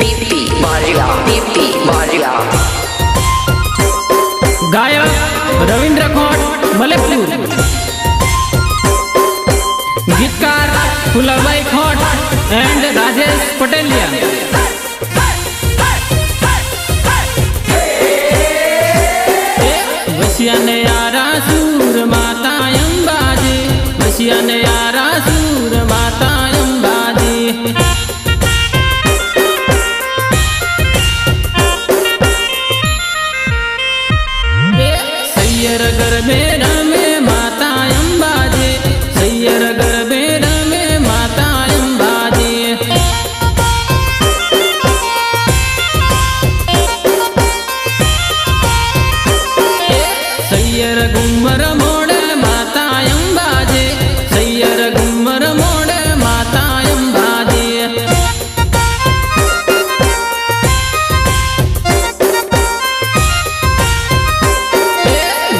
PP बारिया PP बारिया। गायक रविंद्र खोट मलेकपुर। गीतकार फुलाबाई खोट एंड राजेश पटेलिया। बसिया ने यारा सूर माता अंबाजी, बसिया ने यारा सूर माता अंबाजी। सैयर गरबे रमे माता अंबाजी, सैयर गरबे रमे माता अंबाजी। सैयर गुम्मर मोड़े माता अंबाजी, सैयर गुम्मर मोड़े माता अंबाजी।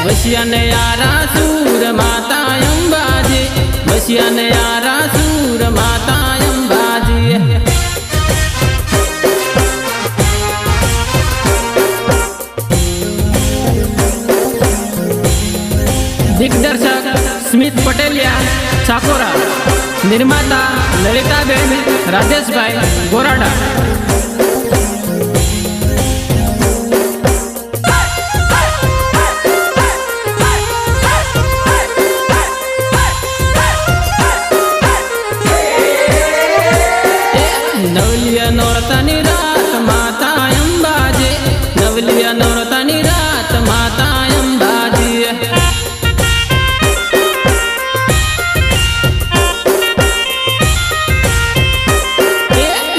बसिया ने यारा सूर माता अंबाजी, बसिया ने यारा सूर माता अंबाजी। दिग्दर्शक स्मित पटेलिया चाकोरा, निर्माता ललिताबेन राजेश भाई गोराडा। नवलिया नौरतानी रात माता अंबाजी, नवलिया नौरतानी रात माता अंबाजी।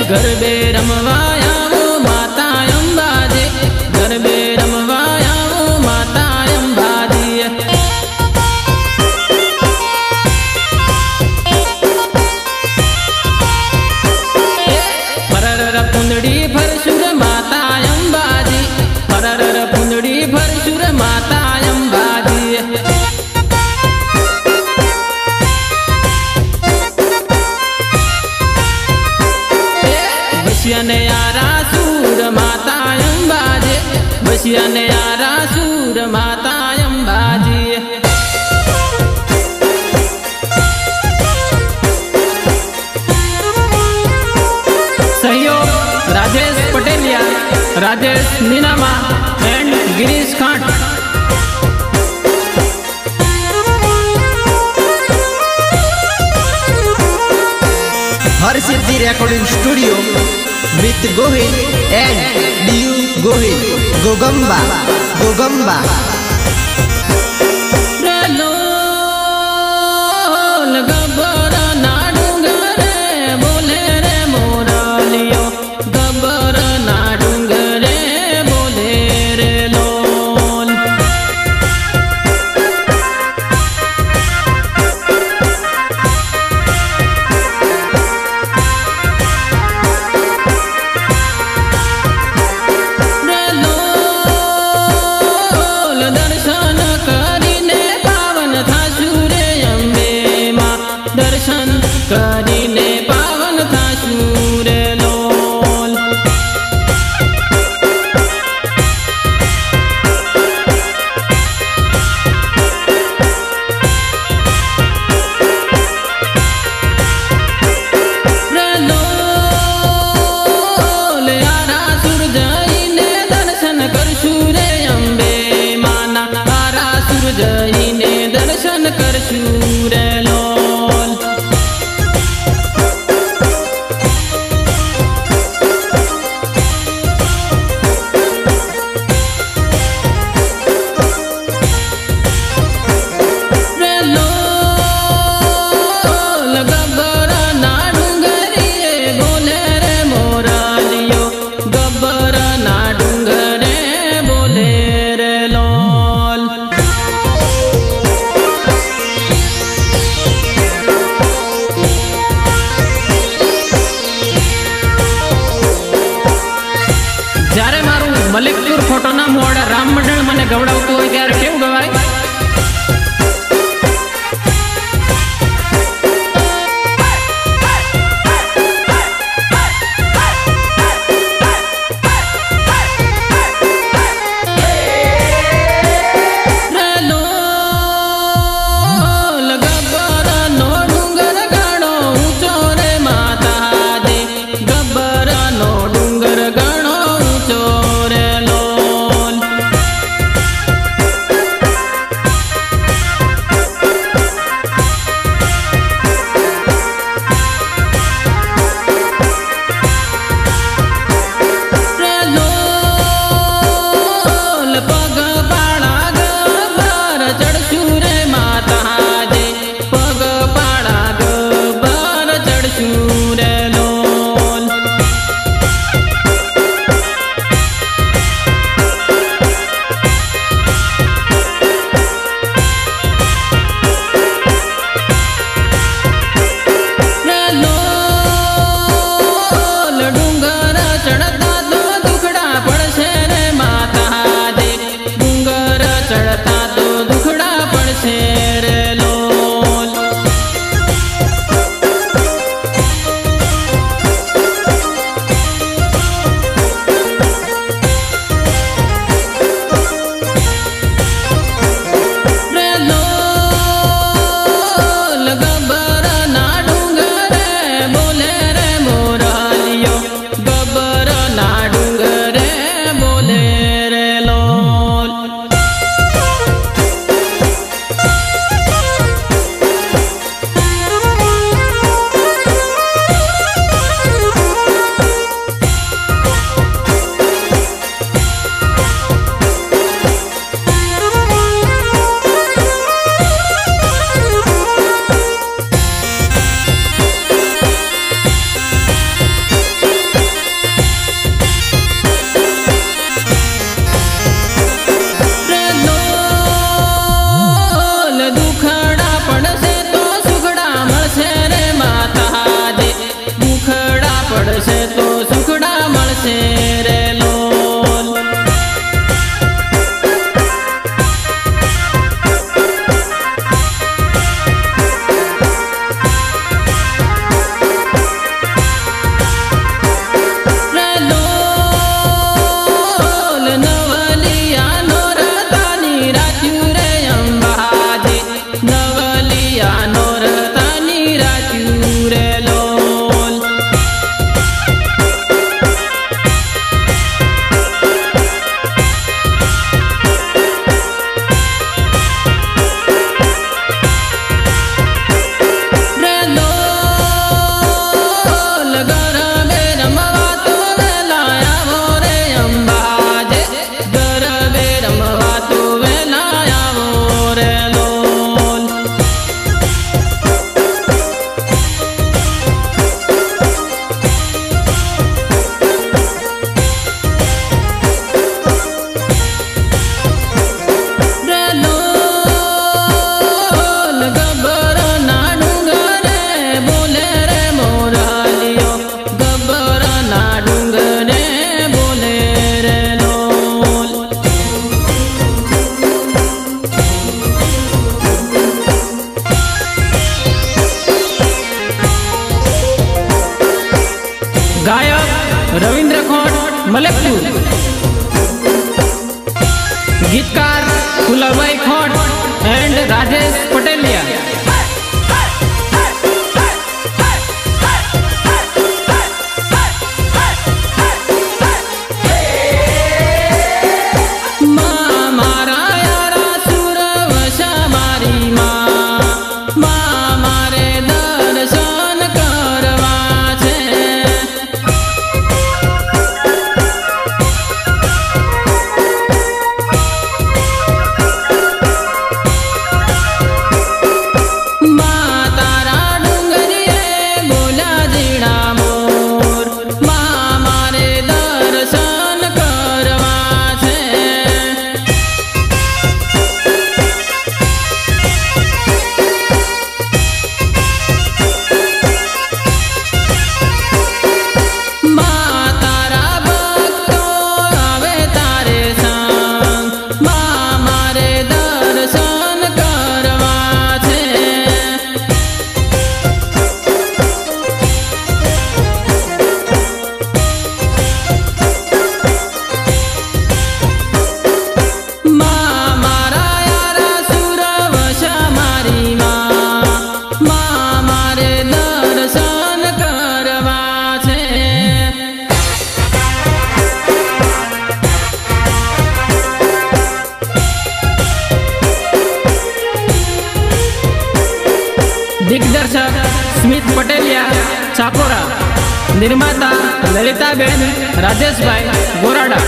गरबे रमवाया वो माता अंबाजी, गरबे रमवाया वो माता अंबाजी। परर पुंदड़ी भरशुर माता अंबाजी, परर पुंदड़ी भरशुर माता अंबाजी। बसिया ने यारा सूर माता अंबाजी, बसिया ने यारा सूर माता अंबाजी। सहयोग Rajesh Pateliya, Rajesh Ninama and Girish Khant. Harsiddhi recording studio with Gohil and डीयू गोहिल गोगंबा गोगंबा। गब्बर ना डूंगरे बोले रे मोरालियो, गब्बर ना डूंगरे बोले रे लोल। दर्शन करीने पावन था सूर्य अंबे माँ, दर्शन करीने पावन था सूर्य लोल। लोल यारा सूरजईने दर्शन कर सूर्य अंबे माना, यारा सूरजईने दर्शन कर सूर्य लोल। गब्बर ना डूंगरी बोले रे मोरालियो, गब्बर ना डूंगरे बोले रे लोल। જ્યારે મારું મલિકપુર ફોટોના મોડ રામ મંડળ મને ગવડાવતું હોય ત્યારે કેવું ગવાય? ગાયક રવિન્દ્ર ખોટ મલેકપુર, ગીતકાર કુલાભાઈ ખોટ એન્ડ રાજેશ પટેલિયા. દિગ્દર્શક સ્મિત પટેલિયા ચાપોરા, નિર્માતા લલિતાબેન રાજેશભાઈ ગોરાડા.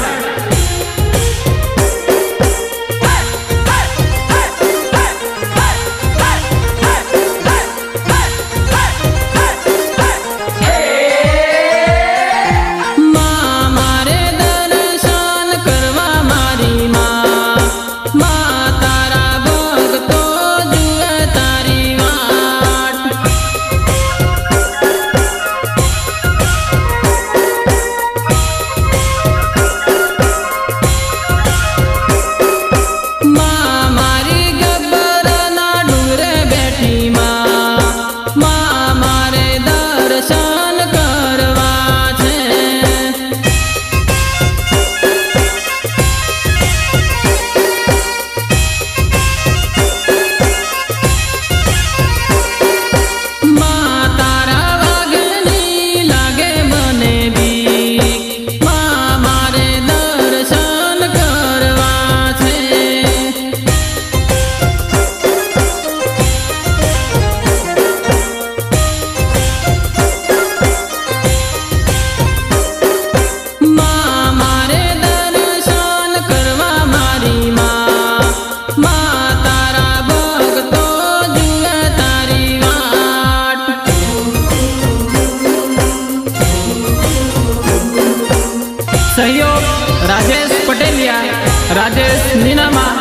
સહયોગ Rajesh Pateliya, Rajesh Ninama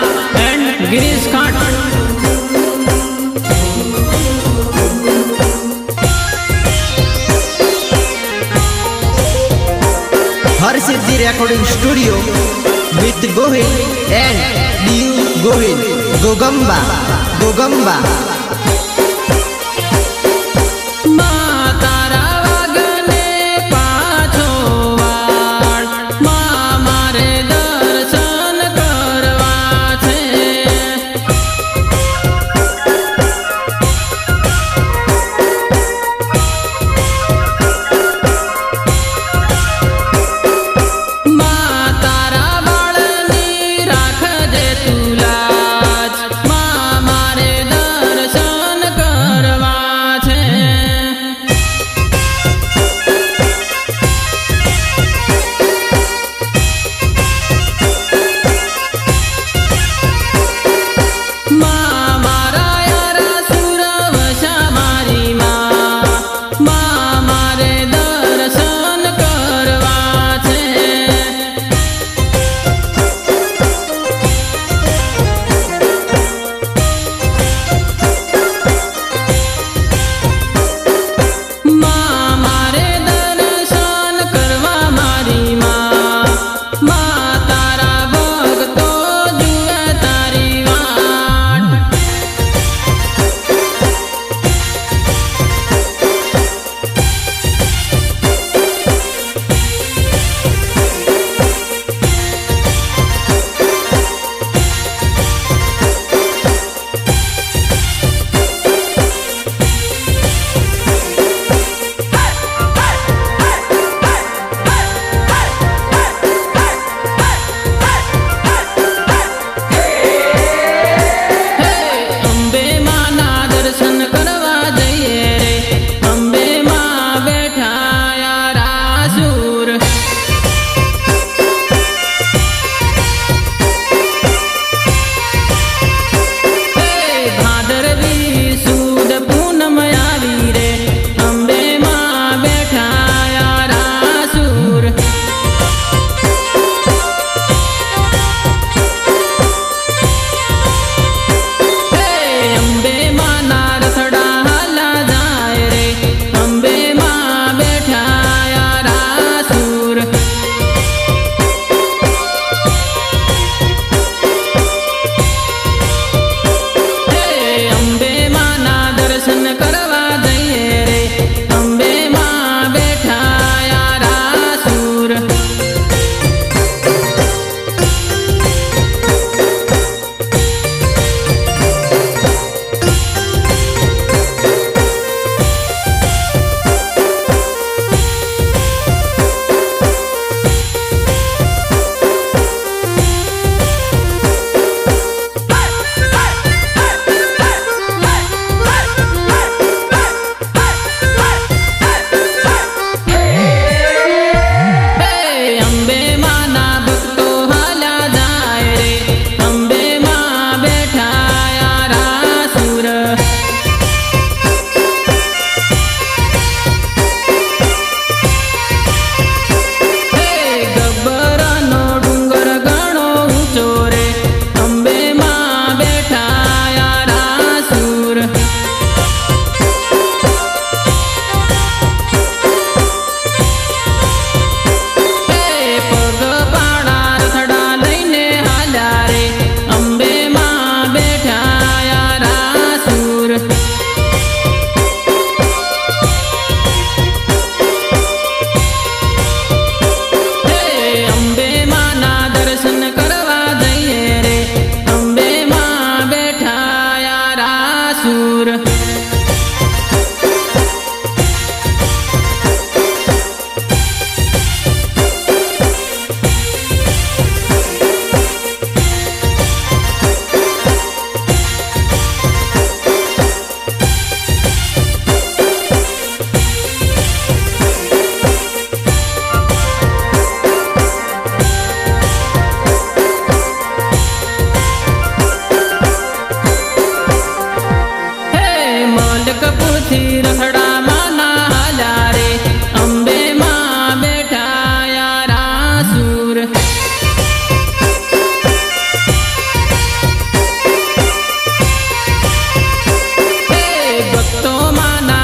and Girish Khant. Harsiddhi recording studio with Gohil and ડીયુ ગોહિલ, ગોગંબા ગોગંબા. રાખજે તું લાજ, મારે દર્શન માના